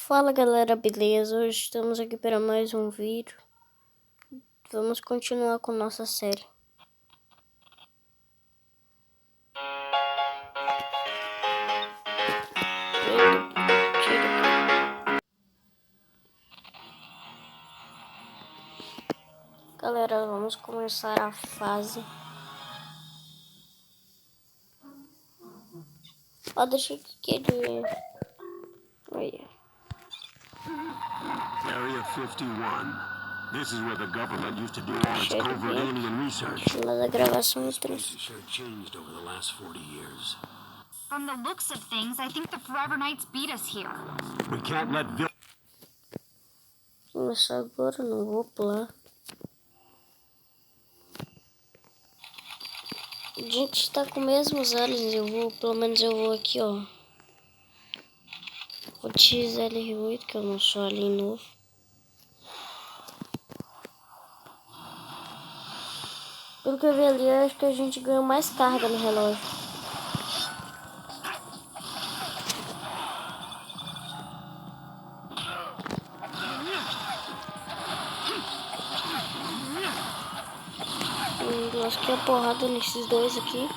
Fala galera, beleza? Hoje estamos aqui para mais um vídeo. Vamos continuar com nossa série. Galera, vamos começar a fase. Ó, deixa que ele... Olha. Area 51. This is where the government used to do all its covert alien research. Mas a gravação é This place triste. has sure changed over the last 40 years. From the looks of things, I think the Forever Knights beat us here. We can't let Começar agora, não vou pular. A gente está com os mesmos aliens, pelo menos eu vou aqui, ó. O XLR8, que eu não sou alien novo. Pelo que eu vi ali, eu acho que a gente ganhou mais carga no relógio. Lasquei a porrada nesses dois aqui.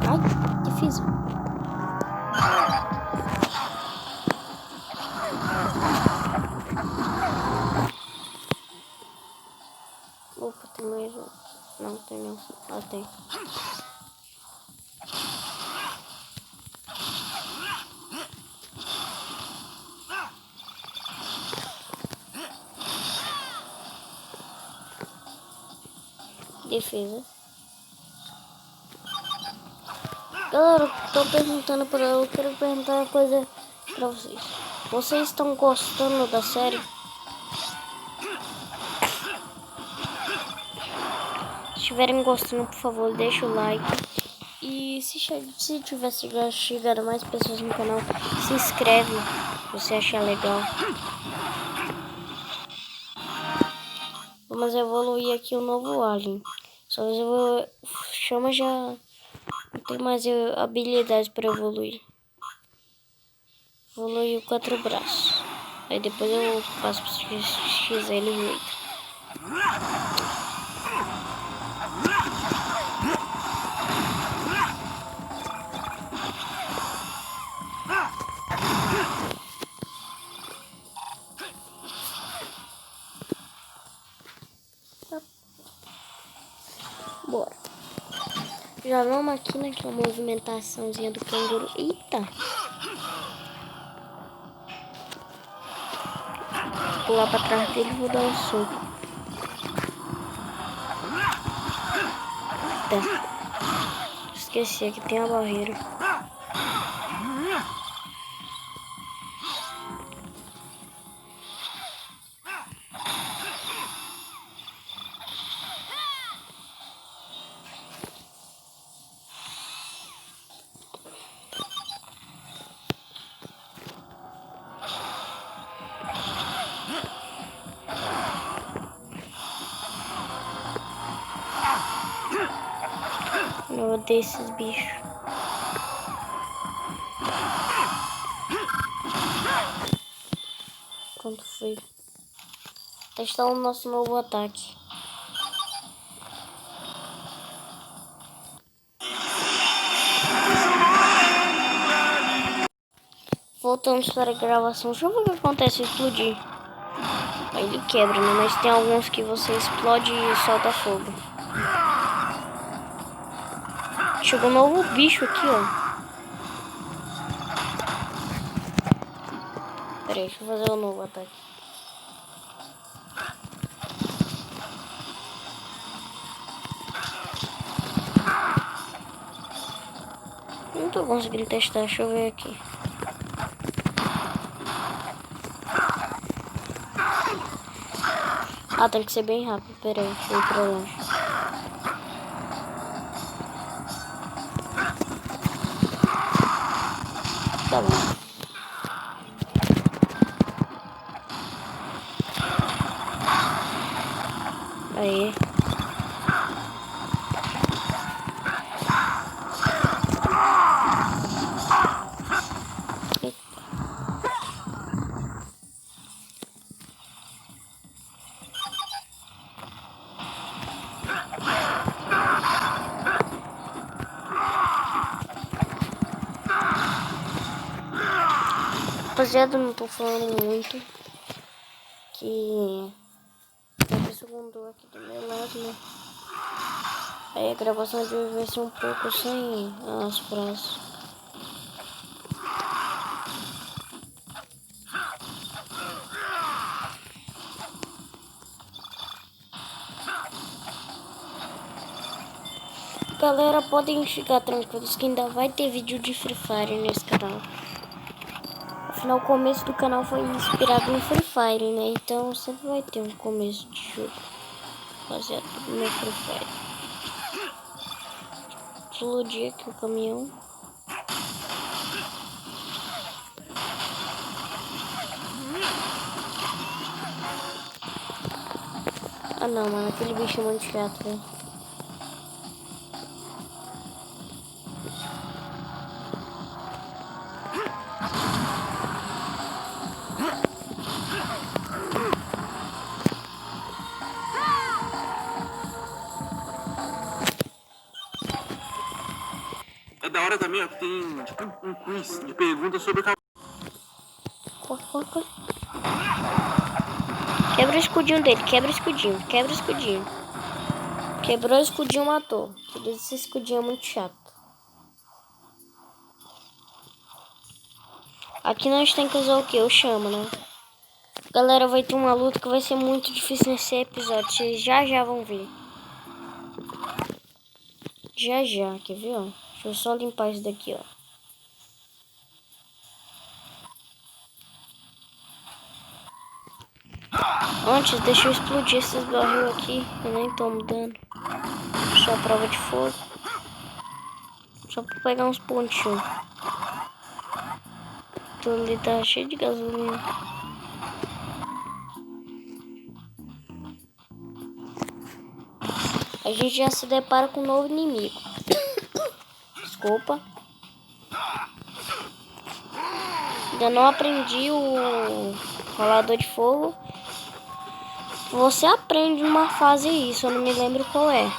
Ai, difícil. Opa, tem mais um. Não, tem não. Ah, tem. Defesa. Galera, eu quero perguntar uma coisa pra vocês. Vocês estão gostando da série? Se estiverem gostando, por favor, deixa o like. E se tivesse chegado mais pessoas no canal, se inscreve se você achar legal. Vamos evoluir aqui um novo alien. Só chama já não tem mais habilidades para evoluir. Evoluir o 4 braços. Aí depois eu passo pro XL8. Bora. Já vamos aqui naquela movimentaçãozinha do canguru. Eita! Vou pular pra trás dele e vou dar um soco. Tá. Esqueci, aqui tem a barreira. Eu odeio esses bichos. Quanto foi? Testar o nosso novo ataque. Voltamos para a gravação. Deixa eu ver o que acontece se explodir. Aí ele quebra, né? Mas tem alguns que você explode e solta fogo. Chegou um novo bicho aqui, ó. Pera aí, deixa eu fazer um novo ataque. Não tô conseguindo testar, deixa eu ver aqui. Ah, tem que ser bem rápido, pera aí, deixa eu ir pra longe. tá bom. Aí. Rapaziada, não tô falando muito. Que tem segundo aqui do meu lado, né? Aí a gravação de hoje vai ser um pouco sem as frases. Galera, podem ficar tranquilos que ainda vai ter vídeo de Free Fire nesse canal. Afinal, o começo do canal foi inspirado no Free Fire, né? Então sempre vai ter um começo de jogo baseado no Free Fire. Explodir aqui o caminhão. Ah não, mano, aquele bicho é muito chato, velho. É da hora também, ó, que tem tipo um quiz de perguntas sobre Corre, corre, corre. Quebra o escudinho dele, quebra o escudinho, quebra o escudinho. Quebrou o escudinho, matou. Esse escudinho é muito chato. Aqui nós temos que usar o que? O chama, né? Galera, vai ter uma luta que vai ser muito difícil nesse episódio. Vocês já vão ver. Já, quer ver, ó? Deixa eu só limpar isso daqui, ó. Antes, deixa eu explodir esses barril aqui. Eu nem tomo dano. Só prova de fogo. Só pra pegar uns pontinhos. Tudo ali tá cheio de gasolina. A gente já se depara com um novo inimigo. Desculpa. Ainda não aprendi o rolador de fogo. Você aprende numa fase isso, eu não me lembro qual é.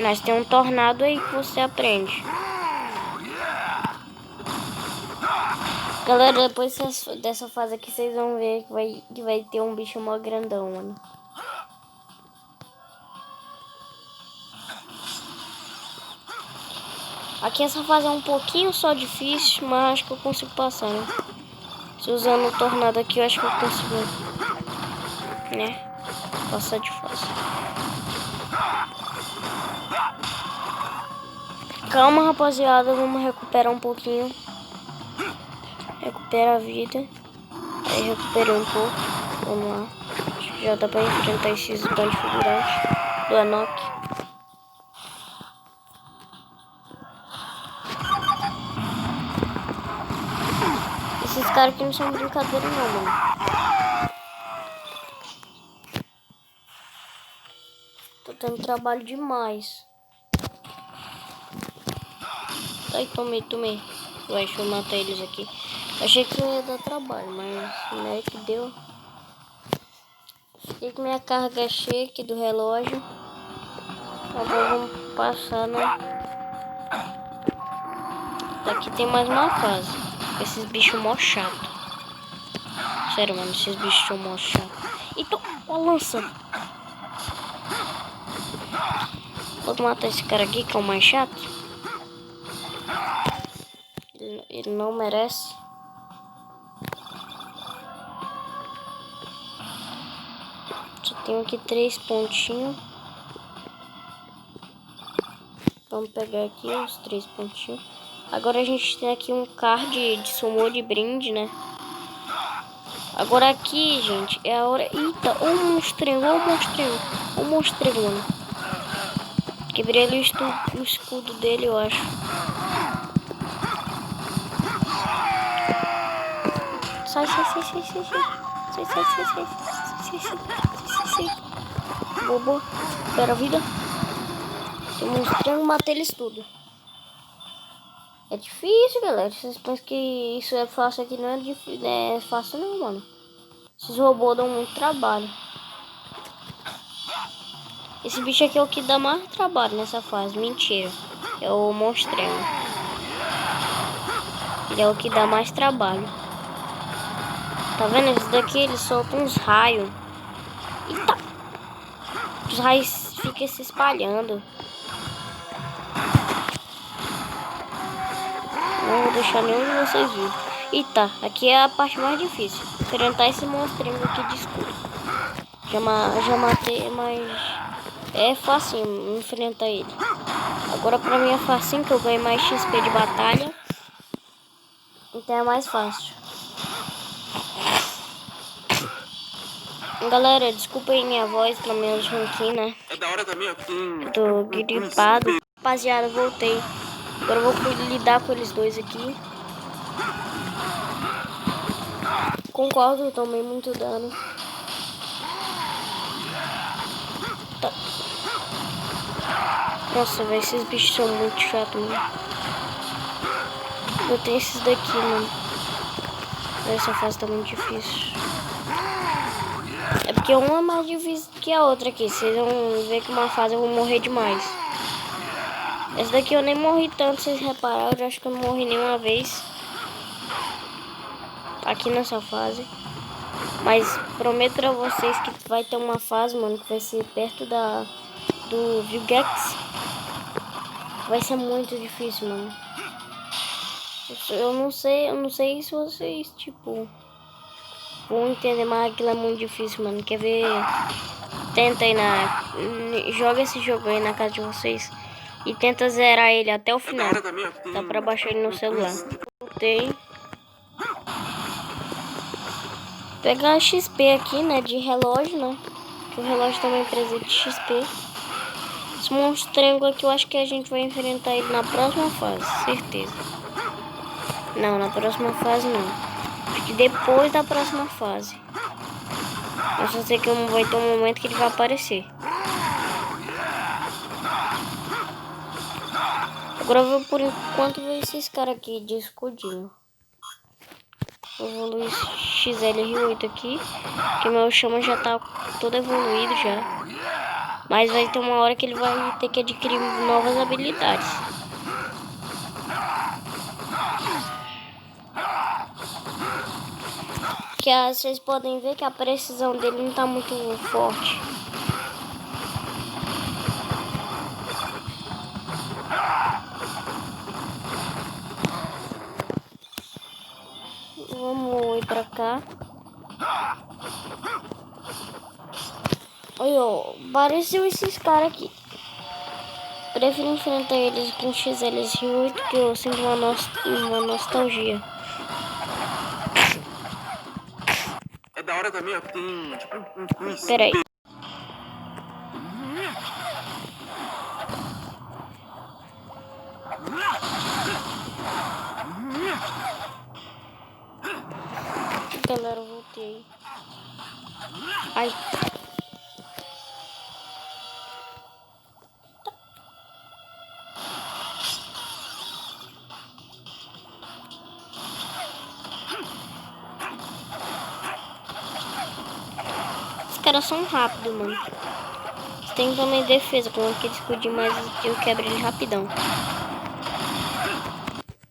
Mas tem um tornado aí que você aprende. Galera, depois dessa fase aqui vocês vão ver que vai ter um bicho mó grandão, mano. Aqui essa fase é um pouquinho só difícil, mas acho que eu consigo passar, né? Se usando o tornado aqui, eu acho que eu consigo, né? Passar de fase. Calma, rapaziada, vamos recuperar um pouquinho. Recupera a vida. Aí recuperei um pouco. Vamos lá. Acho que já dá pra enfrentar esses bandos figurantes do Enoch. Esses caras aqui não são brincadeira não, mano. Tô tendo trabalho demais. Ai, tomei. Ué, deixa eu matar eles aqui. Achei que não ia dar trabalho, mas não é que deu. Fiquei com minha carga cheia aqui do relógio. Agora vamos passar, né? Daqui tem mais uma fase. Esses bichos mó chato. Sério, mano, esses bichos são mó chato. Então, ó, lança. Vou matar esse cara aqui que é o mais chato. Ele não merece. Só tenho aqui 3 pontinhos. Vamos pegar aqui os 3 pontinhos. Agora a gente tem aqui um card de sumô de brinde, né? Agora aqui, gente, é a hora... Eita, o monstrinho, mano. Quebrei ali o escudo dele, eu acho. Sai. Sai. Bobo. Espera a vida. Tem um monstro, matei eles tudo. É difícil, galera. Vocês pensam que isso é fácil aqui? Não é difícil. É fácil não, mano. Esses robôs dão muito trabalho. Esse bicho aqui é o que dá mais trabalho nessa fase. Mentira. É o monstrão. Ele é o que dá mais trabalho. Tá vendo? Esse daqui ele solta uns raios. Eita! Os raios ficam se espalhando. Não vou deixar nenhum de vocês vir. Eita, aqui é a parte mais difícil. Enfrentar esse monstrinho aqui de escuro. Já matei, mas é facinho enfrentar ele. Agora pra mim é facinho, que eu ganho mais XP de batalha. Então é mais fácil. Galera, desculpa aí minha voz, pelo menos ronquinha. É da hora também, Eu tô gripado. Rapaziada, voltei. Agora eu vou lidar com eles dois aqui. Concordo, eu tomei muito dano. Tá. Nossa, velho, esses bichos são muito chatos, mano. Eu tenho esses daqui, mano. Essa fase tá muito difícil. É porque uma é mais difícil que a outra aqui. Vocês vão ver que uma fase eu vou morrer demais. Essa daqui eu nem morri tanto, vocês repararam. Eu acho que eu não morri nenhuma vez aqui nessa fase. Mas prometo pra vocês que vai ter uma fase, mano, que vai ser perto do Vilgax. Vai ser muito difícil, mano. Eu não sei se vocês, tipo, vão entender, mas aquilo é muito difícil, mano. Quer ver? Tenta aí joga esse jogo aí na casa de vocês e tenta zerar ele até o final. Dá pra baixar ele no celular. Voltei. Pegar XP aqui, né, de relógio, né? Que o relógio também presente de XP. Esse monstrengo aqui eu acho que a gente vai enfrentar ele na próxima fase, certeza. Não, na próxima fase não. Acho que depois da próxima fase. Eu só sei que vai ter um momento que ele vai aparecer. Agora eu vou por enquanto ver esses caras aqui de escudinho. Vou evoluir XLR8 aqui. Que meu chama já tá todo evoluído já. Mas vai ter uma hora que ele vai ter que adquirir novas habilidades. Que vocês podem ver que a precisão dele não tá muito forte. Vamos ir pra cá. Olha, apareceu esses caras aqui. Prefiro enfrentar eles com XLR8, que eu sinto uma nostalgia. É da hora também, ó, que tem tipo um quiz. Pera aí. Galera, eu voltei. Ai. Os caras são rápidos, mano. Tem também defesa com aquele escudinho, mas eu quebro ele rapidão.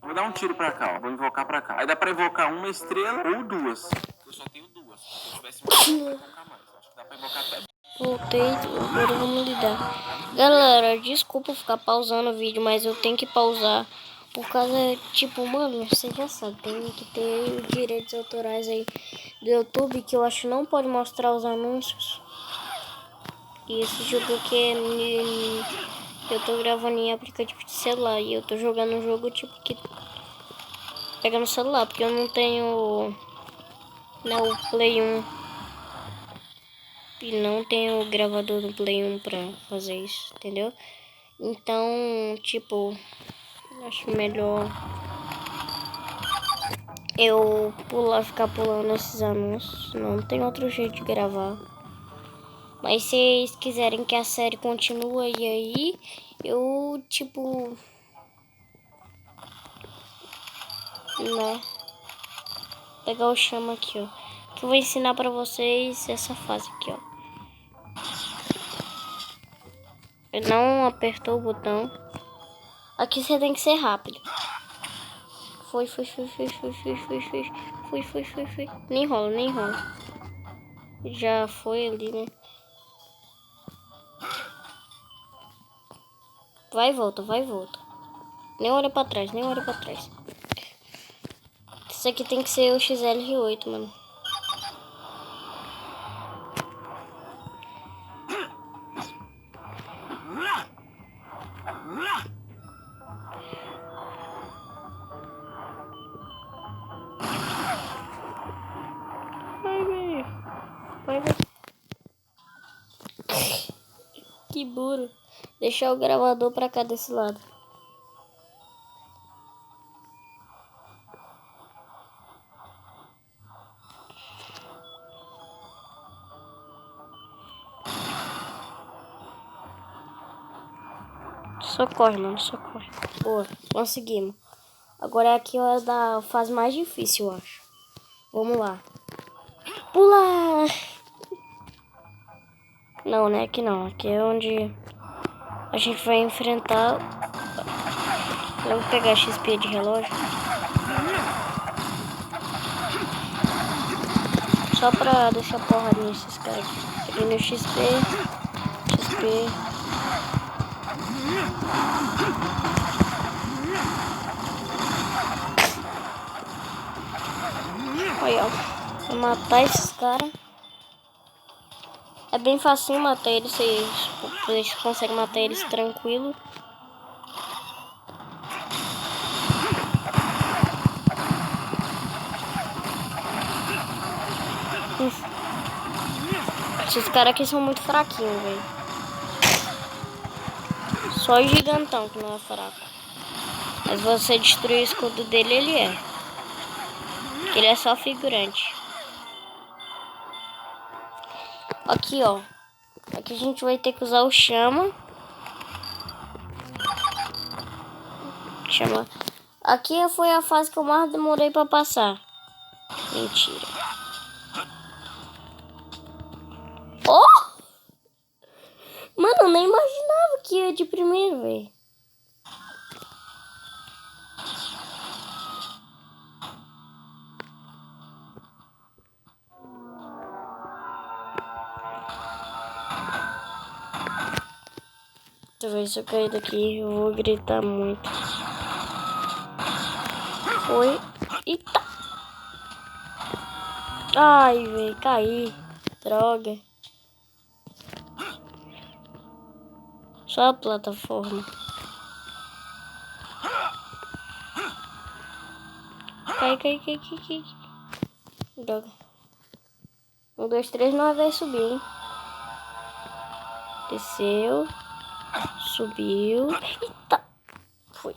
Vou dar um tiro pra cá, ó. Vou invocar pra cá. Aí dá pra invocar uma estrela ou duas. Eu só tenho duas. Se eu tivesse uma, eu ia invocar mais. Acho que dá pra invocar até. Voltei, agora vamos lidar. Galera, desculpa ficar pausando o vídeo, mas eu tenho que pausar. Por causa, tipo, mano, você já sabe, tem que ter direitos autorais aí do YouTube, que eu acho que não pode mostrar os anúncios. E esse jogo aqui eu tô gravando em aplicativo de celular. E eu tô jogando um jogo tipo que pega no celular, porque eu não tenho o Play 1. E não tenho o gravador do Play 1 pra fazer isso, entendeu? Então, tipo, acho melhor eu ficar pulando esses anúncios. Não tem outro jeito de gravar. Mas se vocês quiserem que a série continue aí, eu, tipo, né, pegar o chama aqui, ó. Que eu vou ensinar pra vocês essa fase aqui, ó. Não apertou o botão. Aqui você tem que ser rápido. Foi. Nem enrola. Já foi ali, né? Vai e volta. Nem olha pra trás. Isso aqui tem que ser o XLR8, mano. Vai. Que burro. Deixar o gravador pra cá desse lado. Só corre, mano. Boa, conseguimos. Agora é aqui a hora da fase mais difícil, eu acho. Vamos lá. Pula! Não, né? Aqui não. Aqui é onde a gente vai enfrentar. Eu vou pegar XP de relógio. Só pra deixar porrada nesses caras aqui. Peguei meu XP. Olha, ó. Vou matar esses caras. É bem fácil matar eles. Vocês conseguem matar eles tranquilo. Esses caras aqui são muito fraquinhos, velho. Só o gigantão que não é fraco. Mas você destruir o escudo dele, ele é. Ele é só figurante. Aqui, ó. Aqui a gente vai ter que usar o chama. Aqui foi a fase que eu mais demorei pra passar. Mentira. Oh! Mano, eu nem imaginava que ia de primeiro, velho. Se eu cair daqui, eu vou gritar muito. Foi. Eita! Ai, velho, caí. Droga. Só a plataforma. Cai. Droga. 1, 2, 3, nós vai subir, hein? Desceu. Subiu. Eita. Foi.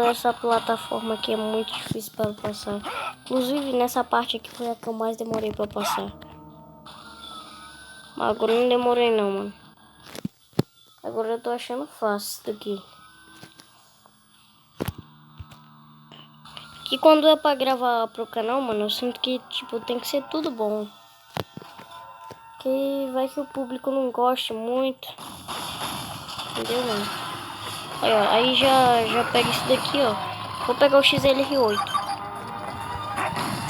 Essa plataforma aqui é muito difícil para passar. Inclusive nessa parte aqui foi a que eu mais demorei para passar. Mas agora não demorei não, mano. Agora eu tô achando fácil isso daqui. Que quando é pra gravar pro canal, mano, eu sinto que, tipo, tem que ser tudo bom. Que vai que o público não goste muito. Entendeu, mano? Aí já pega isso daqui, ó. Vou pegar o XLR8.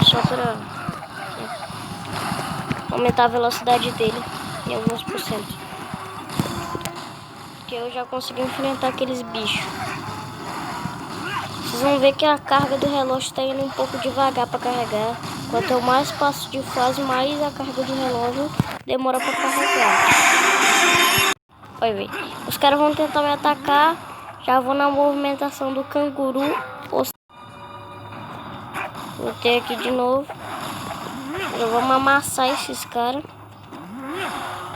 Só pra aumentar a velocidade dele em alguns %. Porque eu já consegui enfrentar aqueles bichos. Vocês vão ver que a carga do relógio tá indo um pouco devagar pra carregar. Quanto eu mais passo de fase, mais a carga do relógio demora pra carregar. Olha, velho. Os caras vão tentar me atacar. Já vou na movimentação do canguru. Vou ter aqui de novo. Vamos amassar esses caras. minha.